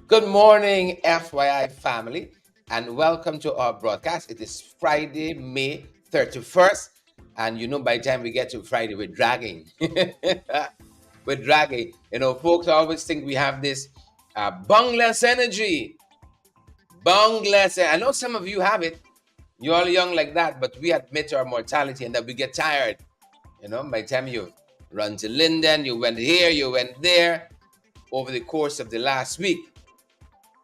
Good morning, FYI family, and welcome to our broadcast. It is Friday, May 31st, and by the time we get to Friday, we're dragging. We're dragging. Folks always think we have this bungless energy. Bungless. I know some of you have it. You're all young like that, but we admit our mortality and that we get tired. By the time you run to Linden, you went here, you went there over the course of the last week.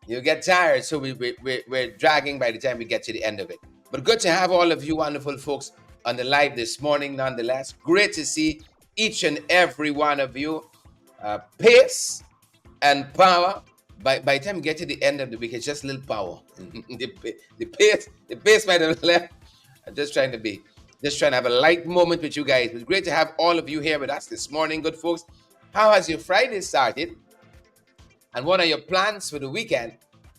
You get tired, so we're dragging by the time we get to the end of it. But good to have all of you wonderful folks on the live this morning, nonetheless. Great to see each and every one of you. Pace and power. By the time we get to the end of the week, it's just a little power. the pace might have left. I'm just trying to have a light moment with you guys. It's great to have all of you here with us this morning, good folks. How has your Friday started? And what are your plans for the weekend?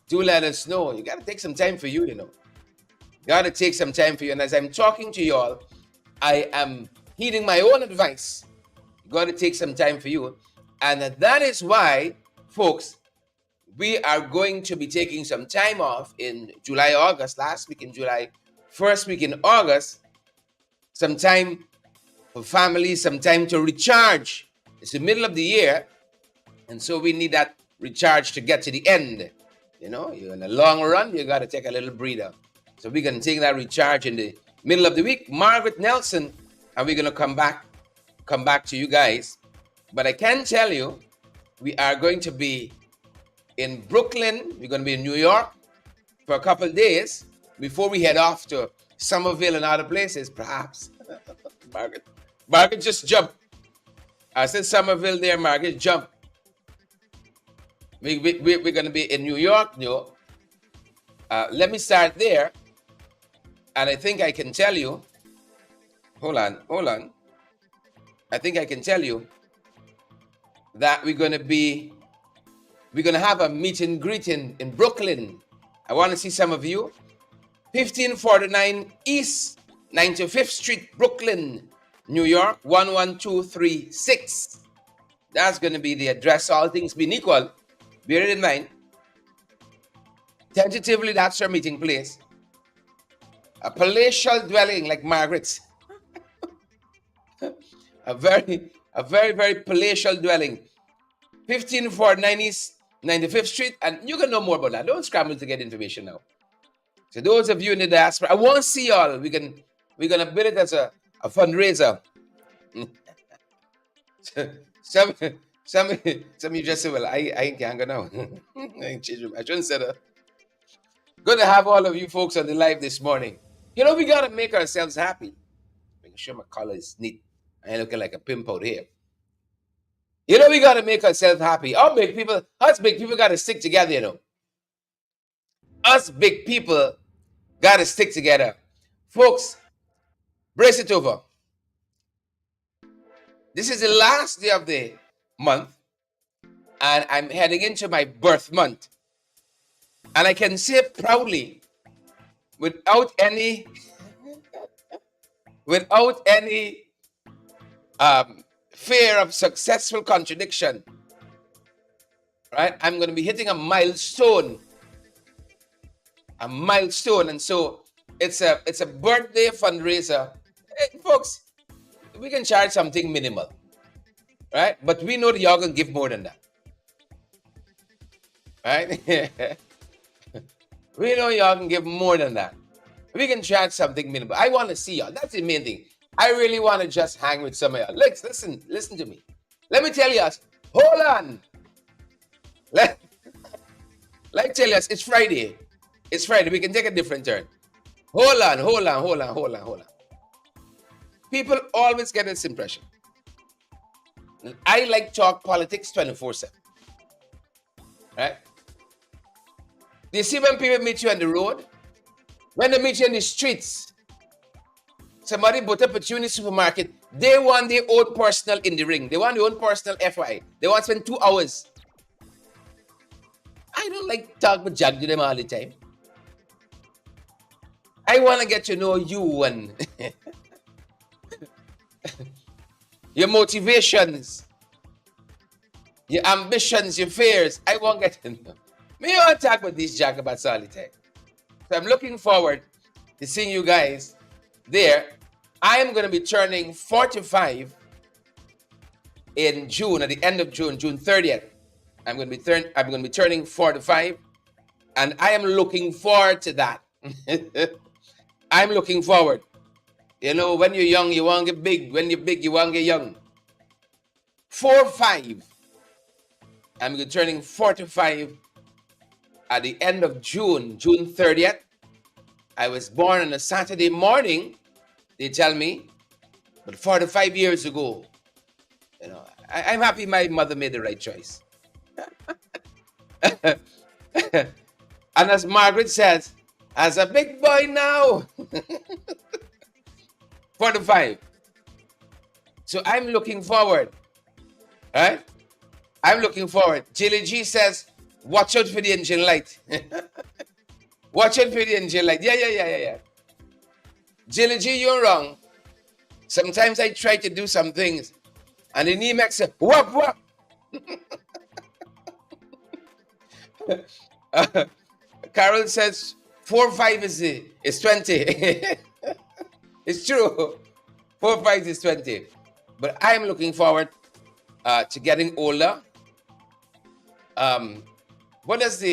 Do let us know. You got to take some time for you, Got to take some time for you. And as I'm talking to you all, I am heeding my own advice. You got to take some time for you. And that is why, folks, we are going to be taking some time off in July, August, last week in July, first week in August, some time for family, some time to recharge. It's the middle of the year, and so we need that recharge to get to the end. You're in a long run, you got to take a little breather. So we're going to take that recharge in the middle of the week. Margaret Nelson, and we're going to come back to you guys. But I can tell you, we are going to be in Brooklyn. We're going to be in New York for a couple of days before we head off to Somerville and other places, perhaps. Margaret just jumped. I said Somerville there, Margaret, jump. We're going to be in New York. Let me start there. And I think I can tell you, hold on. I think I can tell you that we're going to have a meet and greet in Brooklyn. I want to see some of you. 1549 East 95th Street, Brooklyn, New York, 11236. That's going to be the address, all things being equal. Bear it in mind. Tentatively, that's our meeting place. A palatial dwelling like Margaret's. a very, very palatial dwelling. 1549 East 95th Street. And you can know more about that. Don't scramble to get information now. So those of you in the diaspora, I want to see y'all. We're going to build it as a fundraiser. Some of you just say, well, I can't go now. I shouldn't say that. Good to have all of you folks on the live this morning. We got to make ourselves happy. Making sure my collar is neat. I ain't looking like a pimp out here. We got to make ourselves happy. Us big people got to stick together, Us big people got to stick together. Folks, brace it over. This is the last day of the month, and I'm heading into my birth month. And I can say proudly, without any fear of successful contradiction, right? I'm going to be hitting a milestone, and so it's a birthday fundraiser. Hey, folks, we can charge something minimal, right? But we know that y'all can give more than that, right? We know y'all can give more than that. We can charge something minimal. I want to see y'all. That's the main thing. I really want to just hang with some of y'all. Listen to me. Let me tell you, hold on. Let me tell you, it's Friday. It's Friday. We can take a different turn. Hold on. People always get this impression. I like talk politics 24/7. Right? You see when people meet you on the road? When they meet you in the streets, somebody bought up at you in the supermarket, they want their own personal in the ring. They want their own personal FYI. They want to spend 2 hours. I don't like talk with Jack to them all the time. I want to get to know you and your motivations, your ambitions, your fears. I want to get to know. Me want to talk about this Jacobats all the time. So I'm looking forward to seeing you guys there. I am going to be turning 45 in June, at the end of June, June 30th. I'm going to be turning 45, and I am looking forward to that. I'm looking forward. You know, when you're young, you want to get big. When you're big, you want to get young. 45. I'm going to be turning 45 at the end of June, June 30th. I was born on a Saturday morning, they tell me, but 45 years ago. You know, I'm happy my mother made the right choice. And as Margaret says, as a big boy now, 45. So I'm looking forward, right? I'm looking forward. Jilly G says, watch out for the engine light. Watch out for the engine light. Yeah. Jilly G, you're wrong. Sometimes I try to do some things, and the knee makes a whoop, whoop. Carol says 4-5 is 20. It's true. 4-5 is 20. But I'm looking forward to getting older. What does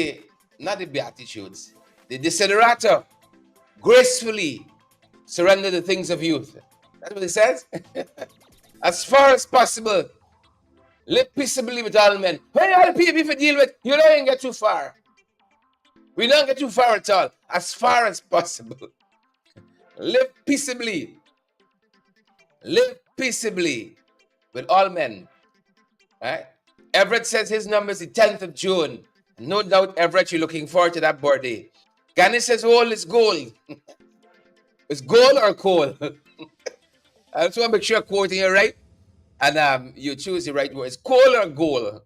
not the Beatitudes, the Desiderator, gracefully surrender the things of youth. That's what it says. As far as possible, live peaceably with all men. When all people you deal with, you don't even get too far. We don't get too far at all. As far as possible, live peaceably. Live peaceably with all men. Right? Everett says his number is the 10th of June. No doubt, Everett, you're looking forward to that birthday. Ganesh says all is gold. It's gold or coal? I just want to make sure I'm quoting it right. And you choose the right words. Coal or gold?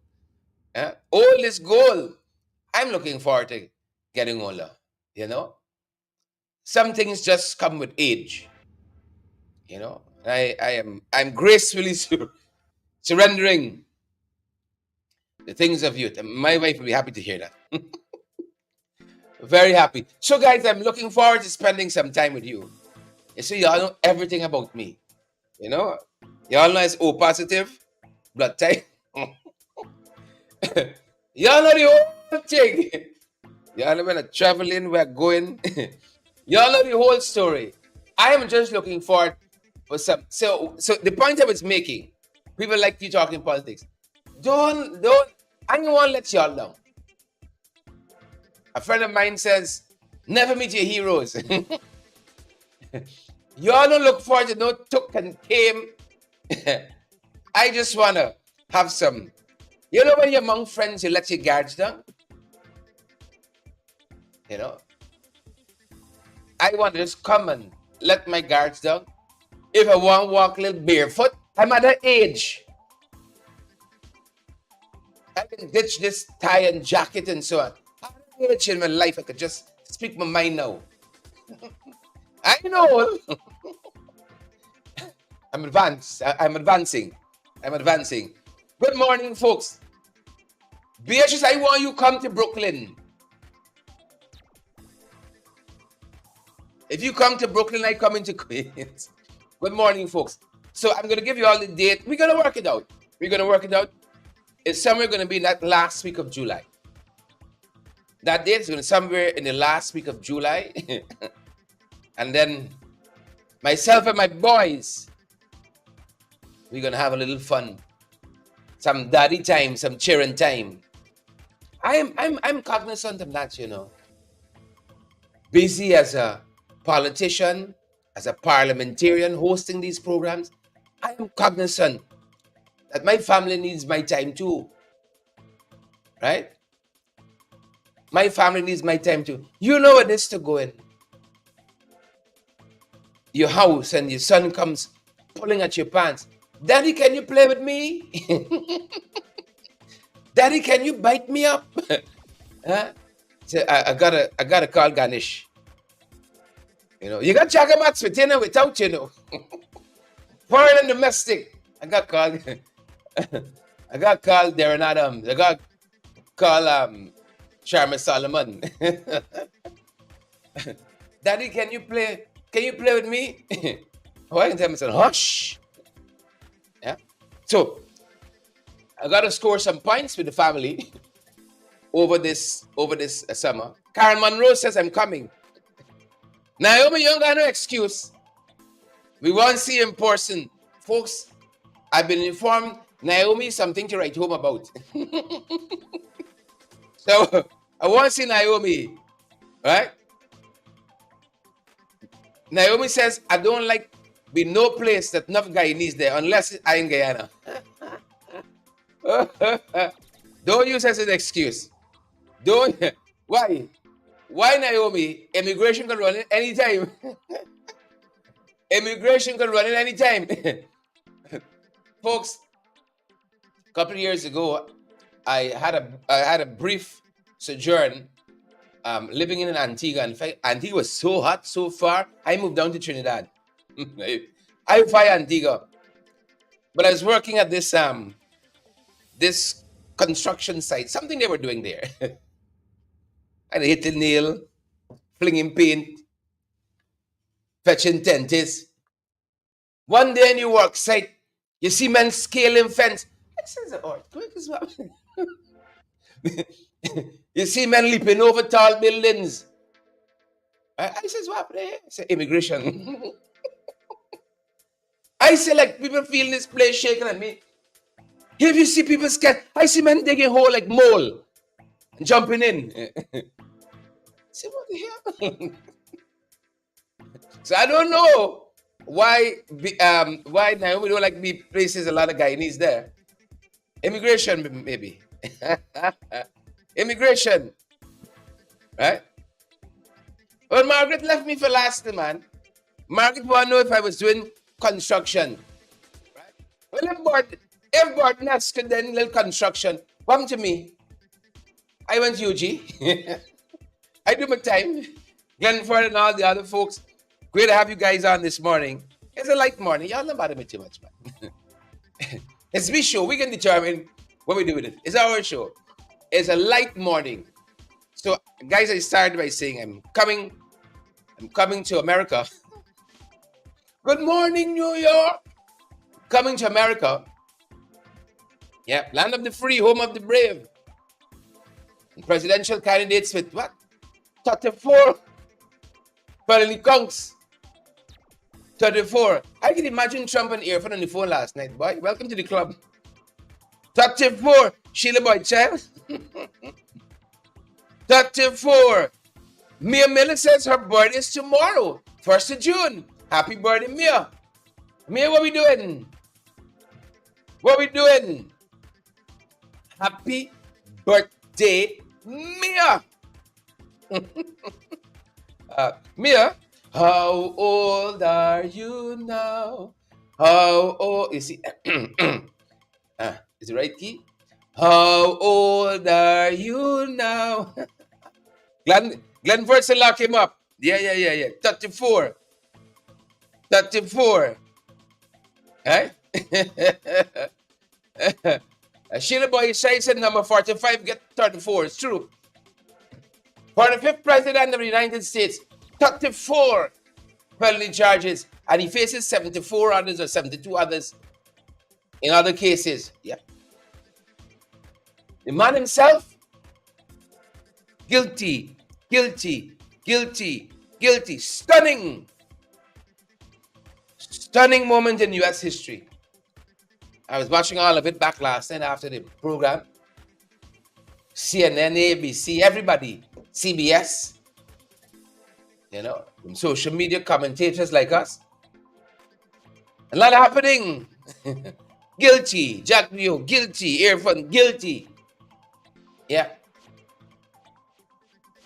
Old is gold. I'm looking forward to getting older. You know? Some things just come with age. You know? I'm gracefully surrendering the things of youth. My wife will be happy to hear that. Very happy. So guys, I'm looking forward to spending some time with you. So y'all know everything about me. You know? Y'all know it's O positive, blood type. Y'all know the whole thing. Y'all know when we're traveling, we're going. Y'all know the whole story. I am just looking forward for some. So the point I was making, people like you talking politics. Don't, I don't want to let y'all down. A friend of mine says, never meet your heroes. Y'all don't look forward to no took and came. I just want to have some. You know when you're among friends, you let your guards down? You know? I want to just come and let my guards down. If I want to walk a little barefoot, I'm at that age. I can ditch this tie and jacket and so on. I'm at an age in my life I could just speak my mind now. I know. I'm advancing. Good morning, folks. Beatrice, I want you to come to Brooklyn. If you come to Brooklyn, I come into Queens. Good morning, folks. So I'm going to give you all the date. We're going to work it out. It's somewhere going to be in that last week of July. That date is going to be somewhere in the last week of July. And then myself and my boys, we're going to have a little fun. Some daddy time, some cheering time. I'm cognizant of that, you know. Busy as a politician, as a parliamentarian hosting these programs, I am cognizant that my family needs my time too. Right? My family needs my time too. You know what is to go in your house and your son comes pulling at your pants. Daddy, can you play with me? Daddy, can you bite me up? Huh? So I gotta call Ganesh. You know, you got Jagamats with dinner without, you know. Foreign and domestic. I got called Darren Adams. I got called Sharma Solomon. Daddy, can you play? Can you play with me? Oh, I can tell my son, hush. Yeah. So I got to score some points with the family over this summer. Karen Monroe says I'm coming. Naomi, you don't got no excuse. We want to see you in person, folks. I've been informed Naomi is something to write home about. So I want to see Naomi, right? Naomi says, I don't like be no place that enough Guyanese there unless I in Guyana. Don't use as an excuse. Don't. Why? Why, Naomi? Immigration can run it anytime. Immigration can run it anytime. Folks, a couple of years ago, I had a brief sojourn living in Antigua. In fact, Antigua was so hot, so far, I moved down to Trinidad. I fly Antigua. But I was working at this this construction site, something they were doing there. And I hit the nail, flinging paint, fetching tenties. One day in your work site, you see men scaling fence. I says, oh, quick as well. You see men leaping over tall buildings. I says, what happened there? I say, immigration. I say, like, people feeling this place shaking at me. If you see people scared, I see men digging a hole like mole and jumping in. Say, what the hell? So I don't know why Naomi don't like me places a lot of Guyanese there. Immigration, maybe. Immigration. Right? Well, Margaret left me for last, man. Margaret want to know if I was doing construction. Right? Well, if Bordness could then little construction, come to me. I went to UG. I do my time. Glenford and all the other folks. Great to have you guys on this morning. It's a light morning. Y'all don't bother me too much, man. It's we show. We can determine what we do with it. It's our show. It's a light morning. So, guys, I started by saying I'm coming to America. Good morning, New York. Coming to America. Yeah, land of the free, home of the brave. And presidential candidates with what? 34 felony counts. 34. I can imagine Trump and earphone on the phone last night, boy. Welcome to the club. 34. Sheila Boyd Child. 34. Mia Miller says her birthday is tomorrow, 1st of June. Happy birthday, Mia. Mia, what we doing? What we doing? Happy birthday, Mia. Mia, how old are you now? How old? You see, is it right key? How old are you now? Glenn Versa lock him up. Yeah. 34. 34. Right? Sheila Boy said number 45 get 34. It's true. For the 5th president of the United States, 34 felony charges, and he faces 74 others or 72 others in other cases. Yeah. The man himself, guilty. Stunning moment in U.S. history. I was watching all of it back last night after the program. CNN, ABC, everybody, CBS, social media commentators like us. A lot happening. Guilty. Jack Rio, guilty. Earphone, guilty. Yeah.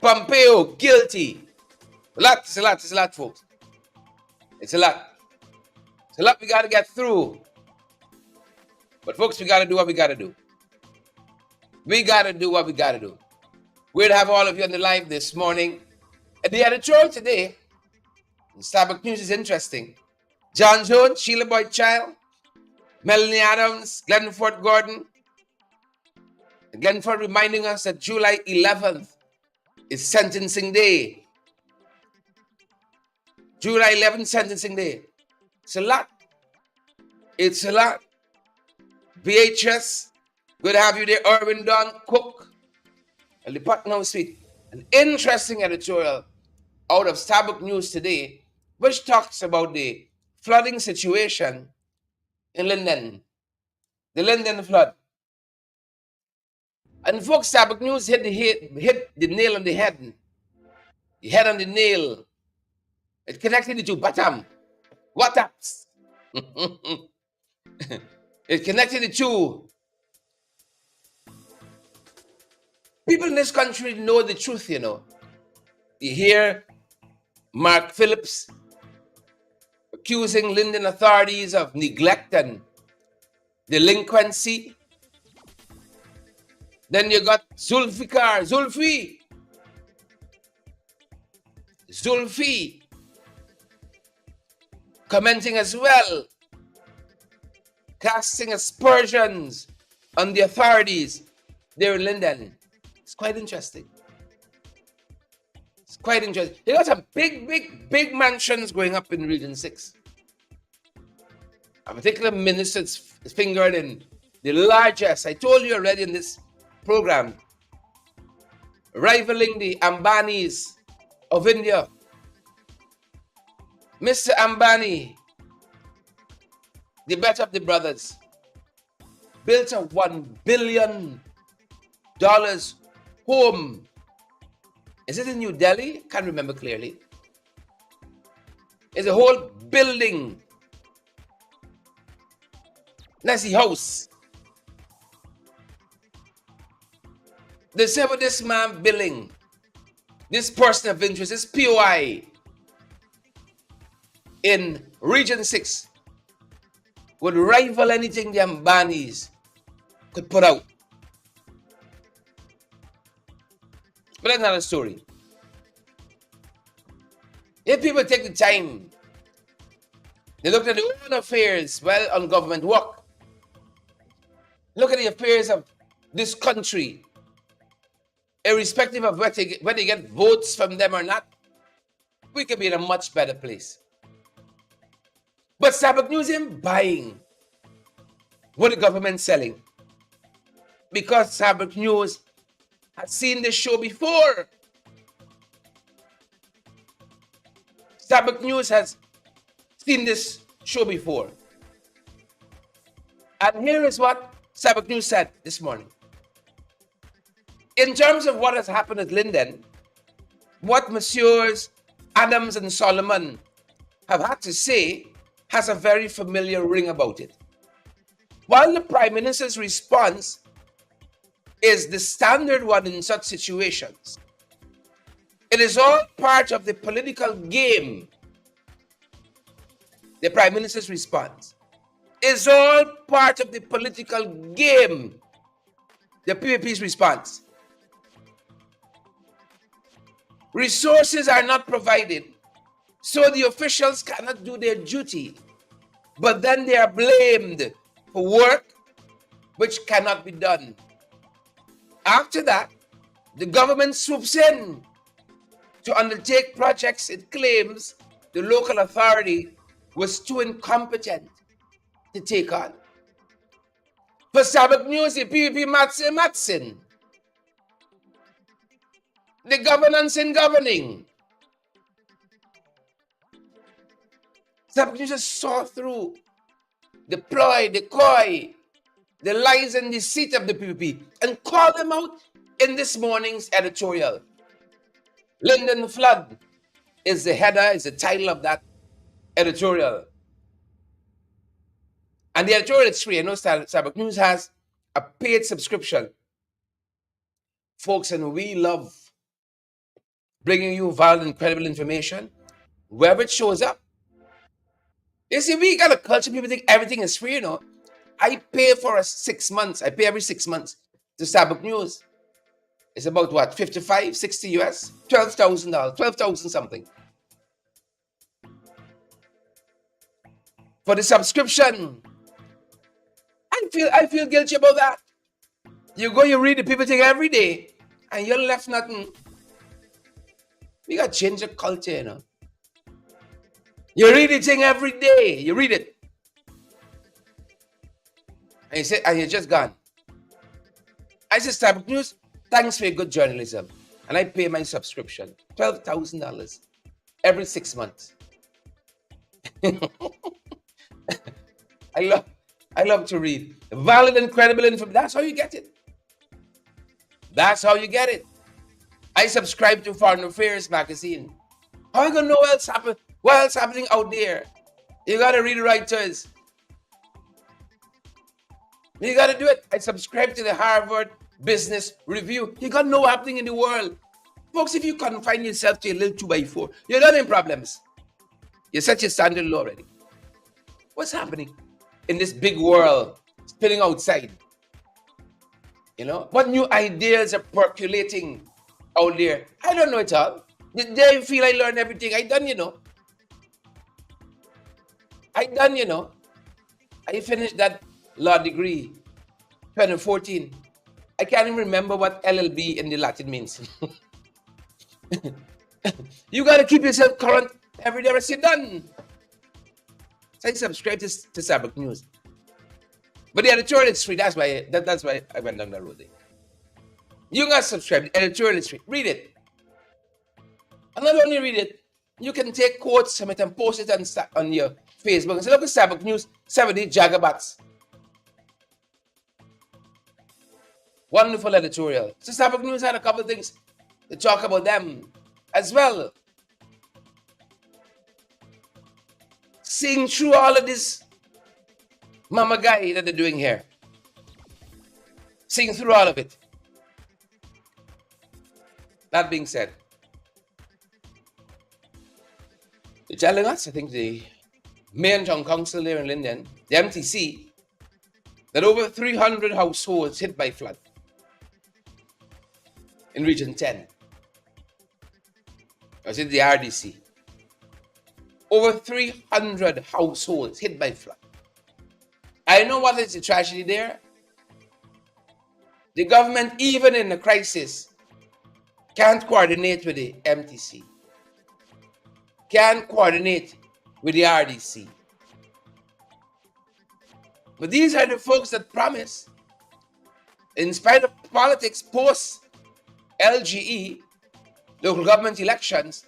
Pompeo, guilty. It's a lot, folks. It's a lot. It's a lot we got to get through. But, folks, we got to do what we got to do. We got to do what we got to do. We'll have all of you on the live this morning. And the editorial today, Starbucks News is interesting. John Jones, Sheila Boyd Child, Melanie Adams, Glenn Fort Gordon. Again, for reminding us that July 11th is sentencing day. July 11th, sentencing day. It's a lot. It's a lot. VHS, good to have you there. Irwin Don Cook, and the Putnam Street. An interesting editorial out of Starbuck News today, which talks about the flooding situation in Linden, the Linden flood. And folks, Starbuck News hit the nail on the head. The head on the nail. It connected it to Batam. What ups? It connected the two. People in this country know the truth, you know. You hear Mark Phillips accusing Linden authorities of neglect and delinquency. Then you got Zulfi commenting as well, casting aspersions on the authorities there in Linden. It's quite interesting. It's quite interesting. You got some big mansions going up in Region 6. A particular minister's fingered in the largest, I told you already in this program, rivaling the Ambanis of India. Mr. Ambani, the better of the brothers, built a $1 billion home. Is it in New Delhi? Can't remember clearly. It's a whole building. That's the house. They say with this man billing, this person of interest, this POI in Region 6 would rival anything the Ambanis could put out. But that's another story. If people take the time, they look at their own affairs while on government work. Look at the affairs of this country, irrespective of whether they get votes from them or not, we could be in a much better place. But Starbuck News ain't buying what the government's selling, because Starbuck News has seen this show before. Starbuck News has seen this show before. And here is what Starbuck News said this morning. In terms of what has happened at Linden, what Messieurs Adams and Solomon have had to say has a very familiar ring about it. While the Prime Minister's response is the standard one in such situations, it is all part of the political game. The Prime Minister's response is all part of the political game. The PPP's response. Resources are not provided, so the officials cannot do their duty, but then they are blamed for work which cannot be done. After that, the government swoops in to undertake projects it claims the local authority was too incompetent to take on. For Starbuck News, the PPP Matsin. The governance in governing. Starbuck News just saw through the ploy, the coy, the lies and deceit of the PPP and called them out in this morning's editorial. Linden Flood is the header, is the title of that editorial. And the editorial is free. I know Starbuck News has a paid subscription. Folks, and we love bringing you valid and credible information wherever it shows up. You see, we got a culture, people think everything is free, you know. I pay for 6 months. I pay every 6 months to Starbuck News. It's about what, 55, 60 US? $12,000, 12,000 something. For the subscription. I feel guilty about that. You go, you read the people thing every day, and you're left nothing. We got to change the culture, you know. You read the thing every day. You read it. And you say, and you're just gone. I said, Starbucks News, thanks for your good journalism. And I pay my subscription, $12,000 every 6 months. I love to read. Valid and credible information. That's how you get it. That's how you get it. I subscribe to Foreign Affairs magazine. How are you gonna know what else happening out there? You gotta read the writers. You gotta do it. I subscribe to the Harvard Business Review. You gotta know what's happening in the world. Folks, if you confine yourself to a little 2x4, you're not in problems. You set your standard low already. What's happening in this big world spinning outside? You know, what new ideas are percolating out there? I don't know it all. Did I feel I learned everything? I done, you know. I finished that law degree 2014. I can't even remember what LLB in the Latin means. You got to keep yourself current every day as you're done. So I subscribe to Starbucks News. But the editorial is free. That's why I went down that road there. You got to subscribe. The editorial is free. Read it. And not only read it, you can take quotes from it and post it on your Facebook and say, look at Starbucks News, 70 Jagabats. Wonderful editorial. So Starbucks News had a couple of things to talk about them as well. Seeing through all of this mama guy that they're doing here. Seeing through all of it. That being said, they're telling us, I think the Mayor and Town Council there in Linden, the MTC, that over 300 households hit by flood in Region 10. I was in the RDC. Over 300 households hit by flood. I know what is the tragedy there. The government, even in a crisis, can't coordinate with the MTC. Can't coordinate with the RDC. But these are the folks that promise, in spite of politics post LGE, local government elections,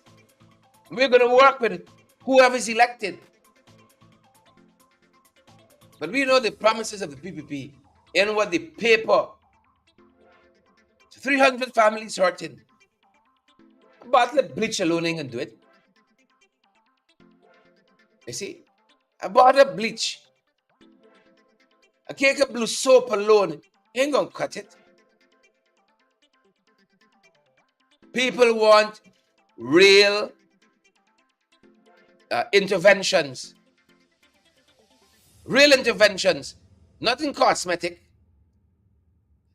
we're going to work with whoever is elected. But we know the promises of the PPP and what the paper. 300 families hurting. A bottle of bleach alone ain't going to do it. You see? A bottle of bleach. A cake of blue soap alone ain't going to cut it. People want real interventions. Real interventions. Nothing cosmetic.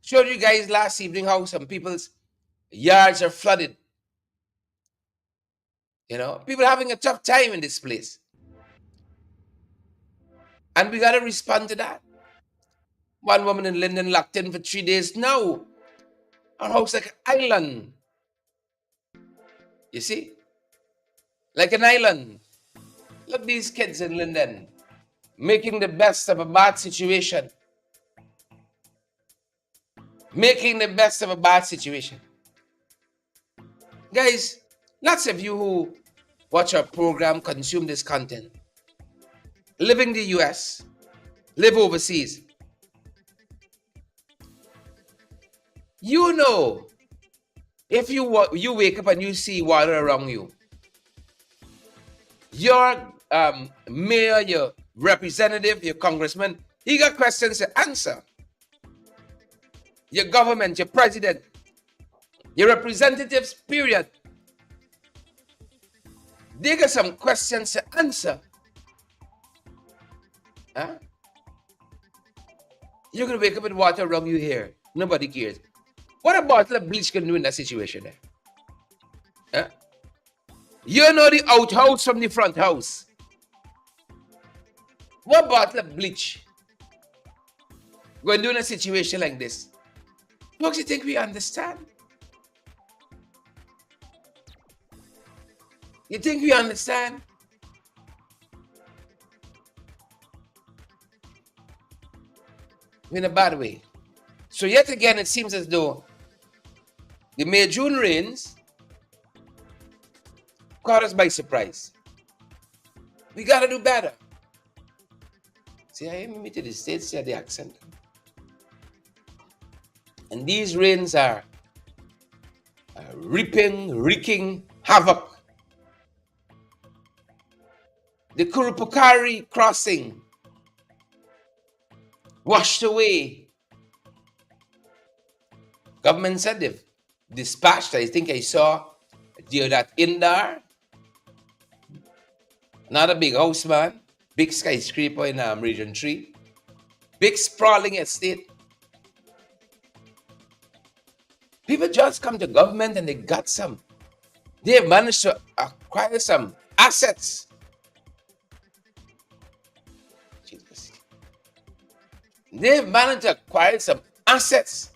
Showed you guys last evening how some people's yards are flooded. You know, people are having a tough time in this place. And we got to respond to that. One woman in Linden locked in for 3 days now. Her house like an island. You see? Like an island. Look, these kids in Linden making the best of a bad situation. Making the best of a bad situation. Guys, lots of you who watch our program, consume this content, live in the US, live overseas. You know, if you wake up and you see water around you, your mayor, your representative, your congressman, he got questions to answer. Your government, your president, your representatives, period. They got some questions to answer. Huh? You're going to wake up with water around you here. Nobody cares. What a bottle of bleach can do in that situation there? Huh? You know the outhouse from the front house. What bottle of bleach going to do in a situation like this? Folks, you think we understand? You think we understand? In a bad way. So yet again, it seems as though the May-June rains caught us by surprise. We gotta do better. See, I am to the States, see the accent. And these rains are wreaking havoc. The Kurupukari crossing washed away. Government said they've dispatched, I think I saw that Indar, another big house, man, big skyscraper in Region 3, big sprawling estate. People just come to government and they've managed to acquire some assets. Jesus. They've managed to acquire some assets.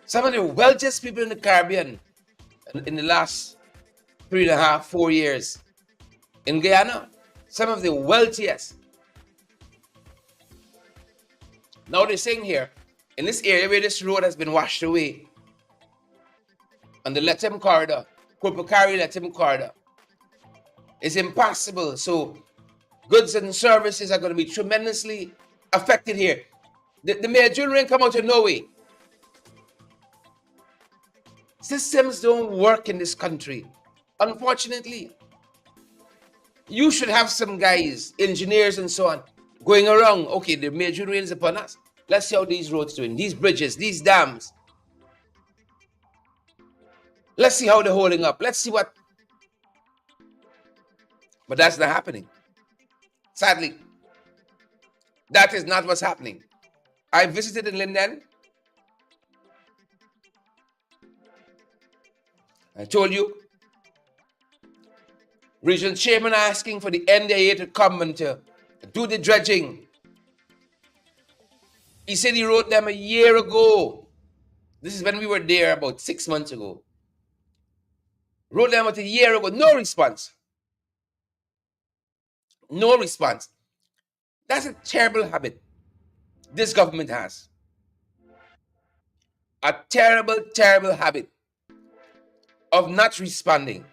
Some of the wealthiest people in the Caribbean in the last 3.5, 4 years in Guyana, some of the wealthiest. Now they're saying here, in this area where this road has been washed away, on the Lethem corridor, Kurupukari Lethem corridor, it's impassable. So goods and services are going to be tremendously affected here. The May-June rain come out of nowhere. Systems don't work in this country. Unfortunately, you should have some guys, engineers and so on, going around. Okay, the May-June rain is upon us. Let's see how these roads doing, these bridges, these dams. Let's see how they're holding up. Let's see what. But that's not happening. Sadly, that is not what's happening. I visited in Linden. I told you, regional chairman asking for the NDIA to come and to do the dredging. He said he wrote them a year ago. This is when we were there about 6 months ago. Wrote them about a year ago. No response. No response. That's a terrible habit this government has. A terrible, terrible habit of not responding.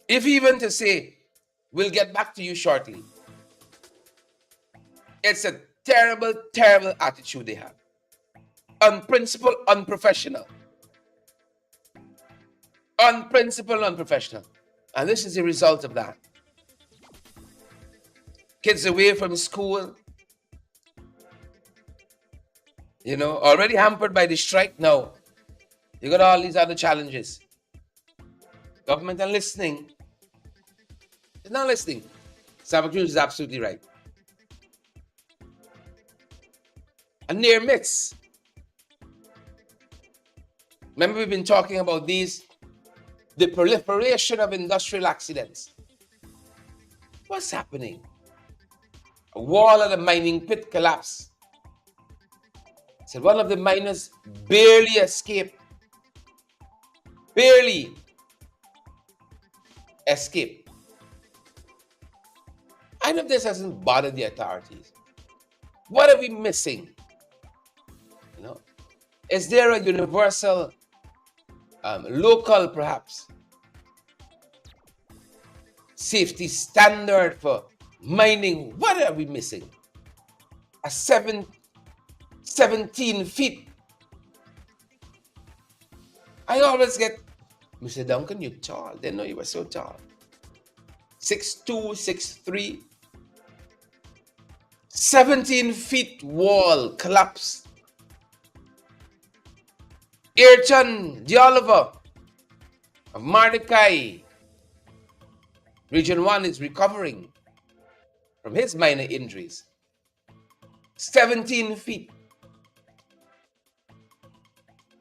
If even to say, we'll get back to you shortly. It's a terrible, terrible attitude they have. Unprincipled, unprofessional. Unprincipled, unprofessional. And this is the result of that. Kids away from school. You know, already hampered by the strike now. You got all these other challenges. Government are listening. It's not listening. Sabakun is absolutely right. A near miss. Remember, we've been talking about these, the proliferation of industrial accidents. What's happening? A wall of the mining pit collapsed. So one of the miners barely escaped. Barely escaped. I know this hasn't bothered the authorities. What are we missing? You know, is there a universal, local perhaps, safety standard for mining? What are we missing? A 17 feet. I always get, Mr. Duncan, you're tall. Didn't know you were so tall. 6'2", 6'3". 17 feet wall collapsed. Ayrton D'Oliver of Mardikai, Region 1, is recovering from his minor injuries. 17 feet.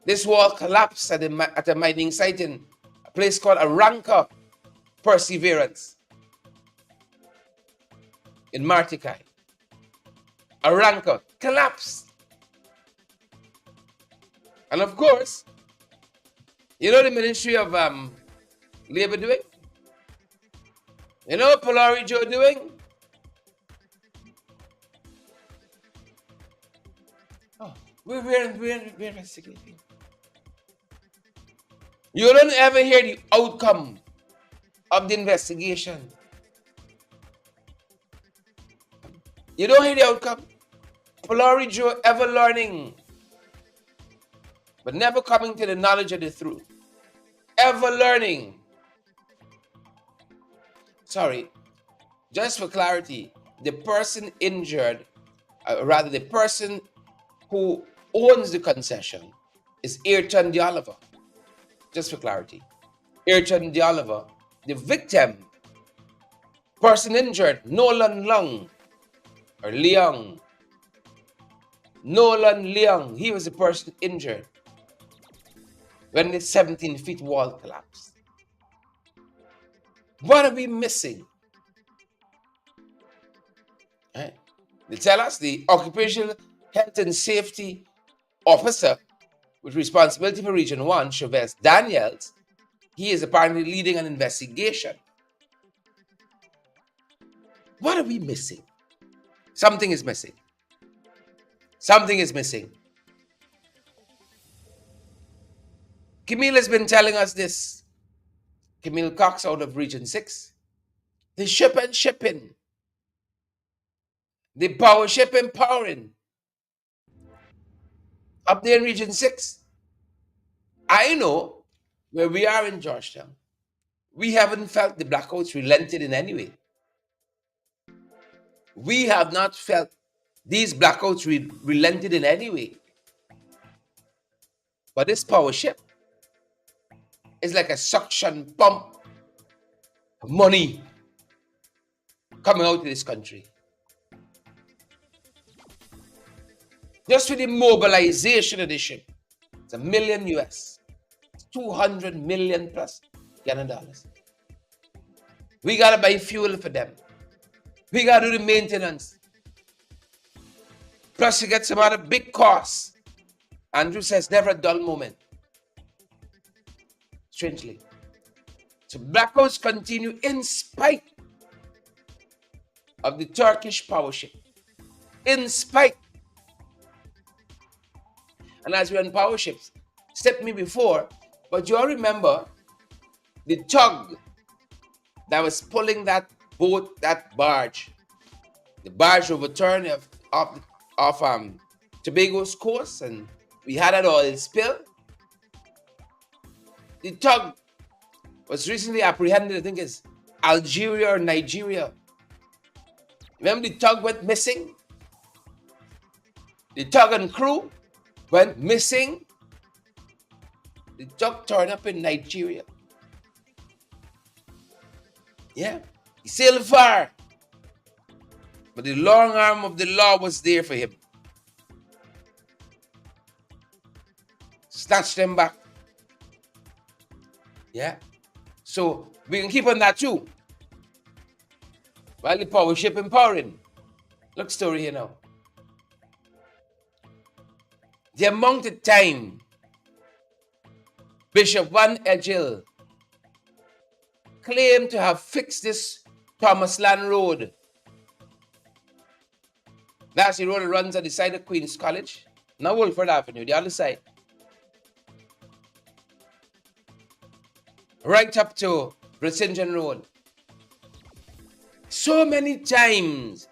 This wall collapsed at a mining site in a place called Aranka Perseverance in Martikai. Aranka collapsed. And of course, you know the Ministry of Labor doing? You know what Polari Joe doing? Oh, we're investigating. You don't ever hear the outcome of the investigation. You don't hear the outcome. Polari Joe ever learning, but never coming to the knowledge of the truth. Ever learning. Sorry, just for clarity, the person injured, rather the person who owns the concession is Ayrton de Oliver. Just for clarity. Ayrton de Oliver, the victim, person injured, Nolan Lung, or Leung. Nolan Leung, he was the person injured when the 17-feet wall collapsed. What are we missing? Right? They tell us the Occupational Health and Safety Officer with responsibility for Region 1, Chavez Daniels, he is apparently leading an investigation. What are we missing? Something is missing. Something is missing. Camille has been telling us this. Camille Cox out of Region 6. The shipping. The power shipping, powering. Up there in Region 6. I know where we are in Georgetown, we haven't felt the blackouts relented in any way. We have not felt these blackouts relented in any way. But this power ship is like a suction pump of money coming out of this country. Just for the mobilization of the ship, it's $1 million US. It's 200 million plus Canadian dollars. We gotta buy fuel for them. We gotta do the maintenance. Plus you get some other big costs. Andrew says never a dull moment. Strangely. So blackouts continue in spite of the Turkish power ship. In spite. And as we're on power ships, stepped me before, but you all remember the tug that was pulling that boat, that barge. The barge overturned off Tobago's course, and we had an oil spill. The tug was recently apprehended, I think it's Algeria or Nigeria. Remember the tug went missing? The tug and crew went missing. The tug turned up in Nigeria. Yeah, he sailed far. But the long arm of the law was there for him. Snatched them back. Yeah. So we can keep on that too. While the power ship empowering. Look story here now. The amount of time Bishop Van Edgel claimed to have fixed this Thomas Land Road. That's the road that runs at the side of Queen's College. Not Wolford Avenue, the other side. Right up to Brisingen Road. So many times.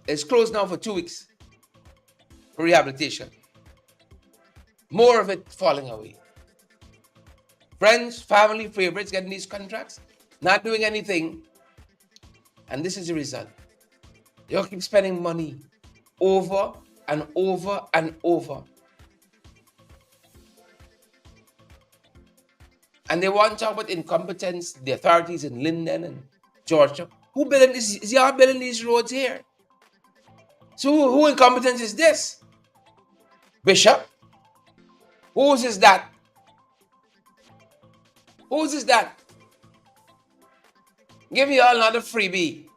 It's closed now for 2 weeks for rehabilitation. More of it falling away. Friends, family, favorites getting these contracts, not doing anything. And this is the result. You'll keep spending money over and over and over. And they want to talk about incompetence, the authorities in Linden and Georgia. Who building this? Is y'all building these roads here? So who incompetence is this? Bishop? Whose is that? Whose is that? Give me all another freebie.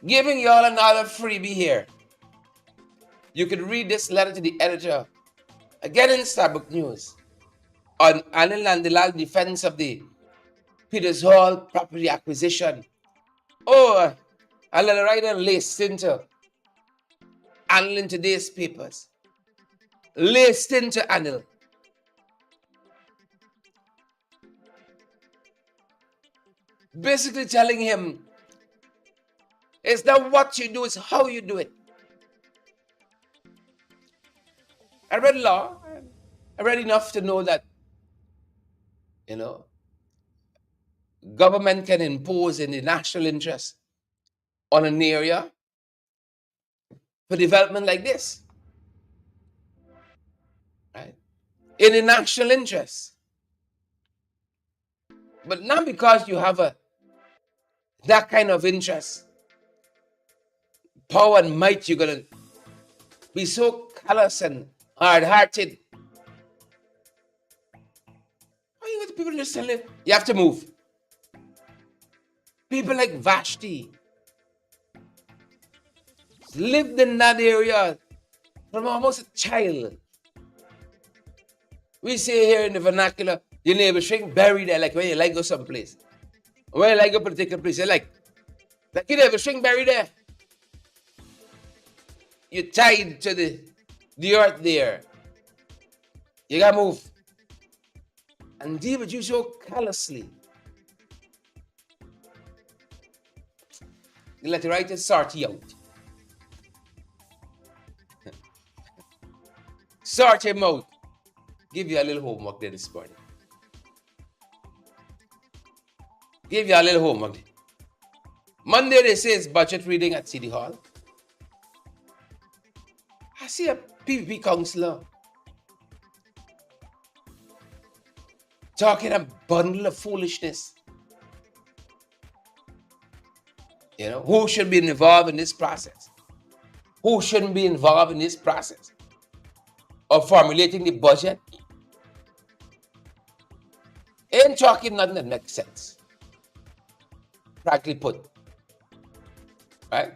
Giving y'all another freebie here. You could read this letter to the editor again in Starbuck News on Anil Nandilal defense of the Peters Hall property acquisition. Oh, a little writer laced into Anil in today's papers. Laced into Anil. Basically telling him, it's not what you do, it's how you do it. I read law. I read enough to know that, government can impose in the national interest on an area for development like this. Right? In the national interest. But not because you have that kind of interest, power and might, you're going to be so callous and hard-hearted. Why you got the people just telling you have to move? People like Vashti lived in that area from almost a child. We say here in the vernacular, your neighbor shrink buried there, like when you like go someplace. When you like a particular place, you like your neighbor shrink buried there. You're tied to the earth there. You gotta move. And deal with you so callously. You let the writer sort you out. Sort him out. Give you a little homework there this morning. Give you a little homework. Monday they say it's budget reading at City Hall. I see a PVP councillor talking a bundle of foolishness. Who should be involved in this process? Who shouldn't be involved in this process of formulating the budget? Ain't talking nothing that makes sense. Frankly put. Right?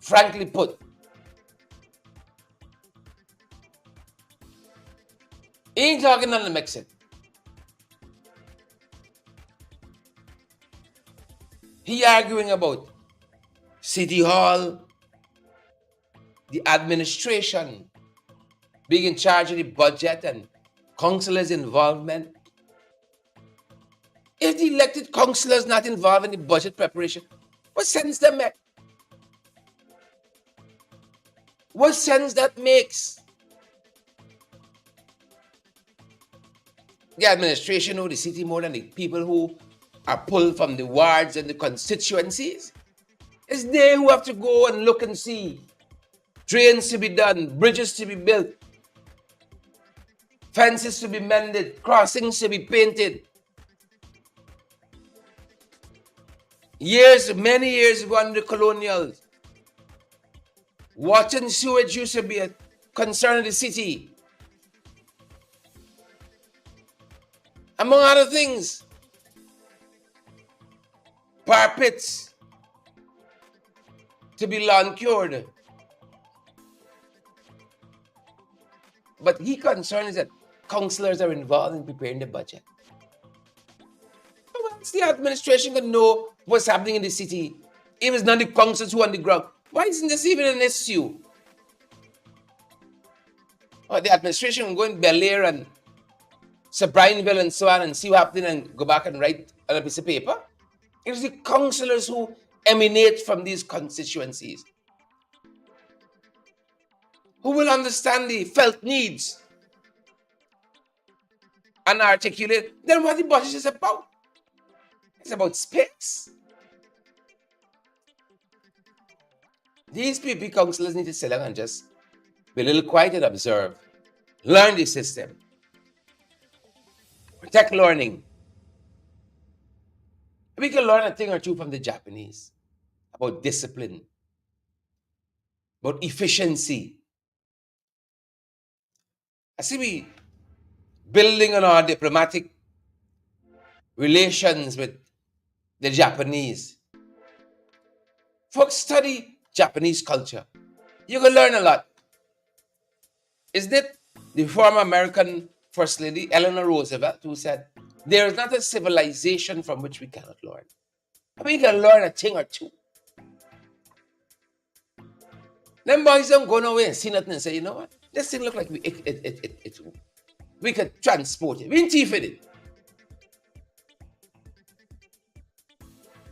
Frankly put. Ain't talking nothing that makes sense. He arguing about City Hall, the administration being in charge of the budget and councillors' involvement. If the elected councillors not involved in the budget preparation, what sense that make? What sense that makes? The administration know the city more than the people who are pulled from the wards and the constituencies. It's they who have to go and look and see. Drains to be done, bridges to be built, fences to be mended, crossings to be painted. Many years ago under the colonials, water and sewage used to be a concern of the city. Among other things, parapets to be lawn cured. But his concern is that councillors are involved in preparing the budget. Once the administration can know what's happening in the city, if it's not the councillors who are on the ground, why isn't this even an issue? Or the administration can go in Bel Air and Sabrineville and so on and see what happened and go back and write on a piece of paper? It is the councillors who emanate from these constituencies who will understand the felt needs and articulate then what the budget is about. It's about space. These PP councillors need to sit down and just be a little quiet and observe. Learn the system. Protect learning. We can learn a thing or two from the Japanese about discipline, about efficiency. I see we building on our diplomatic relations with the Japanese. Folks, study Japanese culture. You can learn a lot. Isn't it the former American First Lady, Eleanor Roosevelt, who said, there is not a civilization from which we cannot learn. I mean, you can learn a thing or two. Them boys don't go nowhere and see nothing and say, you know what? This thing look like we could transport it. We ain't teeth it.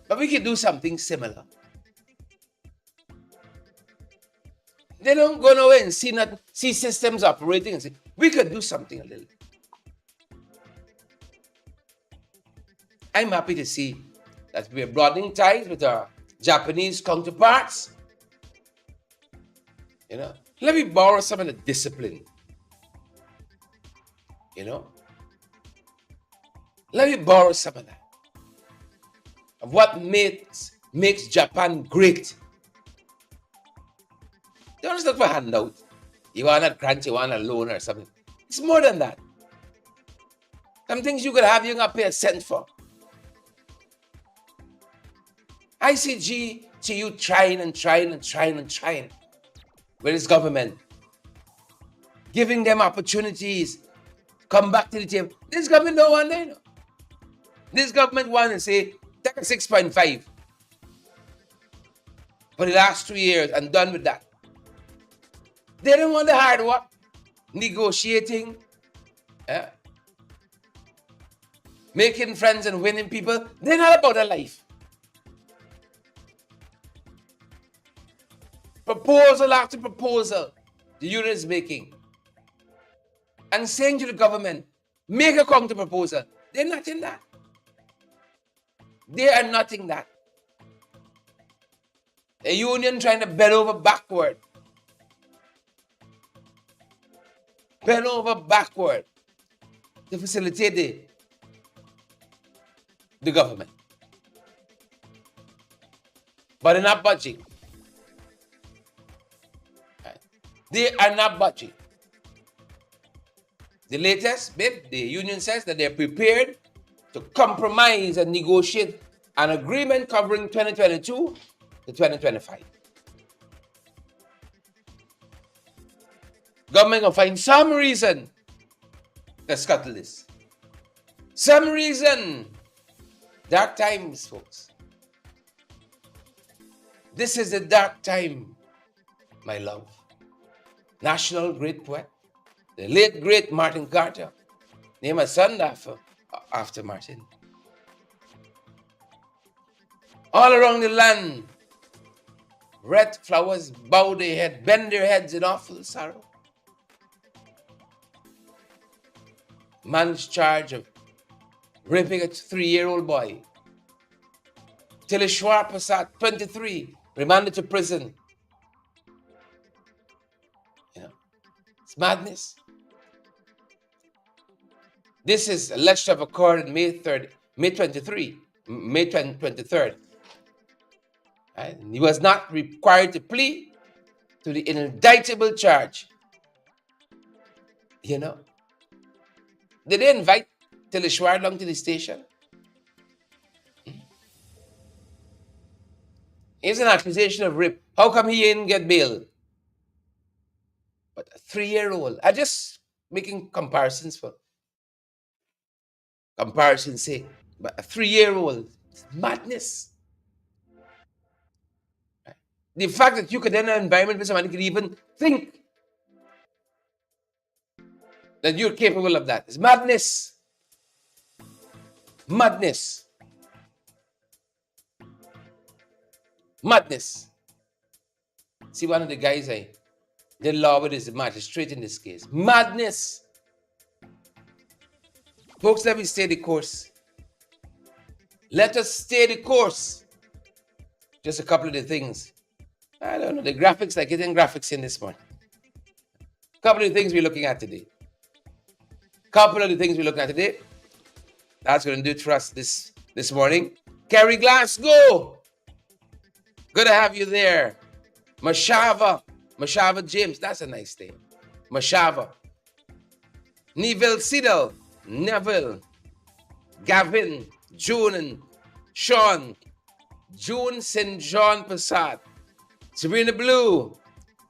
But we could do something similar. They don't go nowhere and see systems operating and say, we could do something a little. I'm happy to see that we're broadening ties with our Japanese counterparts. You know, let me borrow some of the discipline. You know, let me borrow some of that. Of what makes Japan great. Don't just look for handout. You want a grant, you want a loan or something. It's more than that. Some things you could have, you're going to pay a cent for. ICG, trying with its government. Giving them opportunities. Come back to the table. This government don't want that. This government want to say, take a 6.5 for the last 2 years and done with that. They don't want the hard work, negotiating, making friends and winning people. They're not about their life. Proposal after proposal the union is making and saying to the government, make a counter proposal. They're not in that. They are not in that. A union trying to bend over backward to facilitate the government. But they're not budging. Right. They are not budging. The latest bit, the union says that they're prepared to compromise and negotiate an agreement covering 2022 to 2025. Government will find some reason to scuttle this. Some reason. Dark times, folks. This is the dark time, my love. National great poet, the late great Martin Carter, named a son after Martin. All around the land, red flowers bow their head, bend their heads in awful sorrow. Man's charge of raping a 3-year-old boy. Tilishwar Prasad, 23, remanded to prison. You know, it's madness. This is alleged to have occurred on May 23rd. Right? He was not required to plead to the indictable charge. You know, did they invite Tilishwar along to the station? Here's an accusation of rape. How come he didn't get bail? But a 3-year-old, I'm just making comparisons for comparison's sake. But a 3-year-old, it's madness. Right? The fact that you could enter an environment where somebody could even think that you're capable of that is madness. Madness. Madness. See, one of the guys I did law with is the magistrate in this case. Madness. Folks, let me stay the course. Let us stay the course. Just a couple of the things. I don't know, the graphics, like getting graphics in this morning. A couple of the things we're looking at today. That's going to do it for us this morning. Kerry Glass, go! Good to have you there. Mashava James, that's a nice name. Mashava. Neville, Gavin, June, and Sean, June St. John Passat, Sabrina Blue,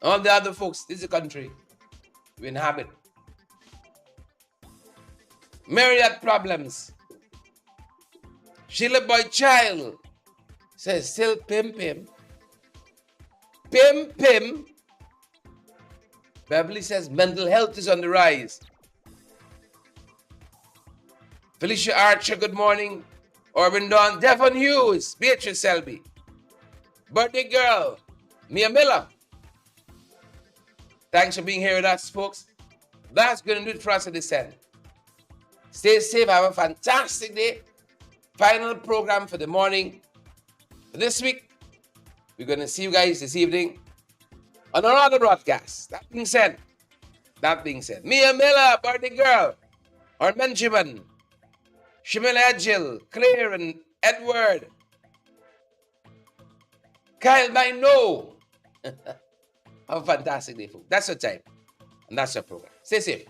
all the other folks. This is a country we inhabit. Myriad problems. Sheila Boy Child says, still pimp him. Pimp him. Beverly says, mental health is on the rise. Felicia Archer, good morning. Orban Dawn, Devon Hughes, Beatrice Selby. Birthday girl, Mia Miller. Thanks for being here with us, folks. That's going to do it for us at this end. Stay safe. Have a fantastic day. Final program for the morning. For this week, we're going to see you guys this evening on another broadcast. That being said, Mia Miller, birthday girl, or Benjamin, Shimela Jill, Claire, and Edward, Kyle Bino. Have a fantastic day, folks. That's your time, and that's your program. Stay safe.